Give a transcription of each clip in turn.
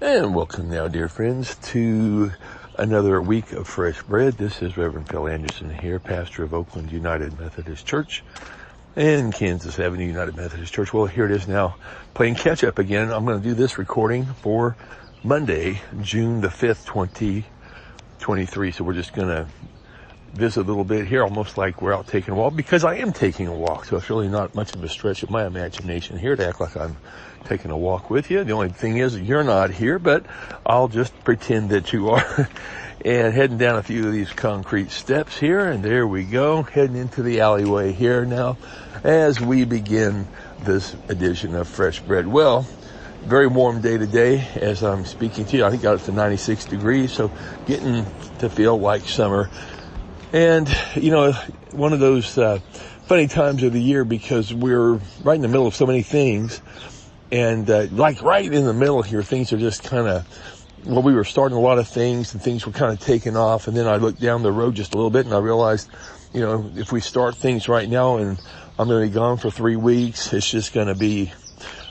And welcome now, dear friends, to another week of Fresh Bread. This is Reverend Phil Anderson here, pastor of Oakland United Methodist Church and Kansas Avenue United Methodist Church. Well, here it is now, playing catch up again. I'm going to do this recording for Monday, June the 5th, 2023. So we're just going to visit a little bit here, almost like we're out taking a walk, because I am taking a walk. So it's really not much of a stretch of my imagination here to act like I'm taking a walk with you. The only thing is you're not here, but I'll just pretend that you are. And heading down a few of these concrete steps here, and there we go, heading into the alleyway here now as we begin this edition of Fresh Bread. Well, very warm day today as I'm speaking to you. I think got up to 96 degrees, so getting to feel like summer. And, you know, one of those funny times of the year, because we're right in the middle of so many things. And like right in the middle here, things are just kind of, well, we were starting a lot of things and things were kind of taking off. And then I looked down the road just a little bit and I realized, you know, if we start things right now and I'm going to be gone for 3 weeks, it's just going to be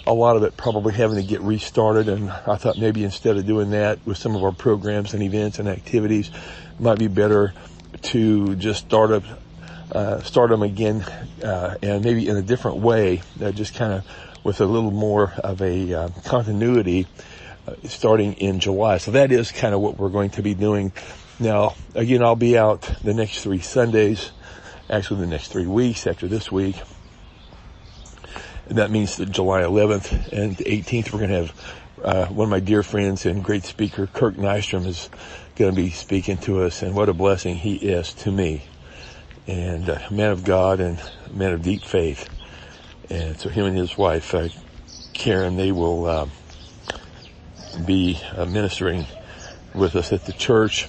a lot of it probably having to get restarted. And I thought maybe instead of doing that with some of our programs and events and activities, it might be better to just start them again, and maybe in a different way, just kind of with a little more of a continuity, starting in July. So that is kind of what we're going to be doing. Now, again, I'll be out the next 3 Sundays, actually the next 3 weeks after this week. And that means that July 11th and 18th, we're going to have one of my dear friends and great speaker, Kirk Nystrom, is going to be speaking to us, and what a blessing he is to me. And a man of God and a man of deep faith. And so him and his wife, Karen, they will be ministering with us at the church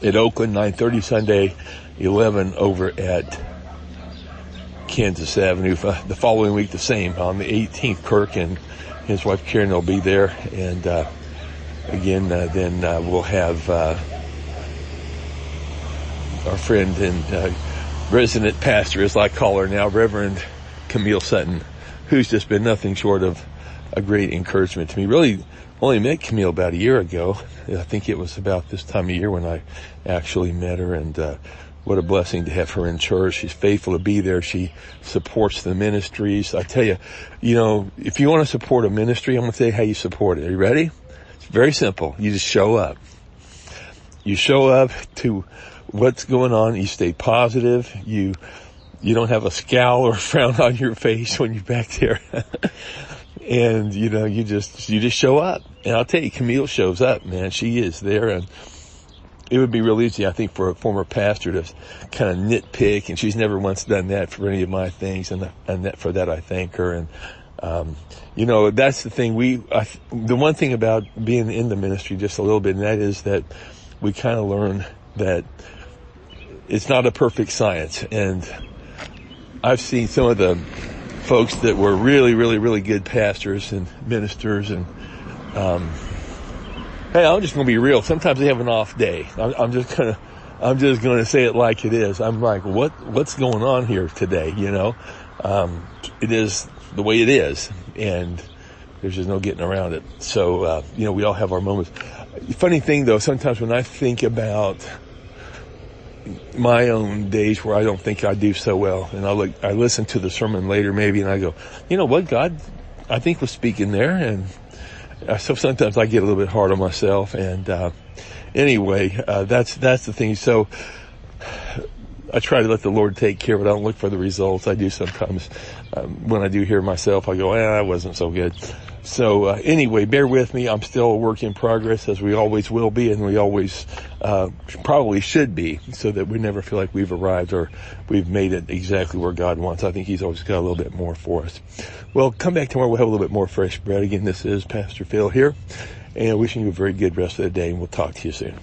at Oakland, 9:30 Sunday, 11 over at Kansas Avenue. The following week, the same. On the 18th, Kirk and his wife Karen will be there. And again, then we'll have our friend and resident pastor, as I call her now, Reverend Camille Sutton, who's just been nothing short of a great encouragement to me. Really only met Camille about a year ago. I think it was about this time of year when I actually met her, and what a blessing to have her in church. She's faithful to be there. She supports the ministries. I tell you, you know, if you want to support a ministry, I'm going to tell you how you support it. Are you ready? It's very simple. You just show up. You show up to what's going on. You stay positive. You don't have a scowl or a frown on your face when you're back there. And, you know, you just show up. And I'll tell you, Camille shows up, man. She is there. And it would be real easy, I think, for a former pastor to kind of nitpick. And she's never once done that for any of my things. And for that, I thank her. And, you know, that's the thing. The one thing about being in the ministry just a little bit, and that is that we kind of learn that it's not a perfect science. And I've seen some of the folks that were really, really, really good pastors and ministers, and hey, I'm just going to be real. Sometimes they have an off day. I'm just going to say it like it is. I'm like, what's going on here today? You know, it is the way it is, and there's just no getting around it. So, you know, we all have our moments. Funny thing though, sometimes when I think about my own days where I don't think I do so well, and I listen to the sermon later maybe, and I go, you know what, God, I think was speaking there. And so sometimes I get a little bit hard on myself. And anyway, that's the thing. So I try to let the Lord take care of it. I don't look for the results. I do sometimes. When I do hear myself, I go, that wasn't so good. So anyway, bear with me. I'm still a work in progress, as we always will be, and we always probably should be, so that we never feel like we've arrived or we've made it exactly where God wants. I think He's always got a little bit more for us. Well, come back tomorrow. We'll have a little bit more fresh bread. Again, this is Pastor Phil here, and wishing you a very good rest of the day, and we'll talk to you soon.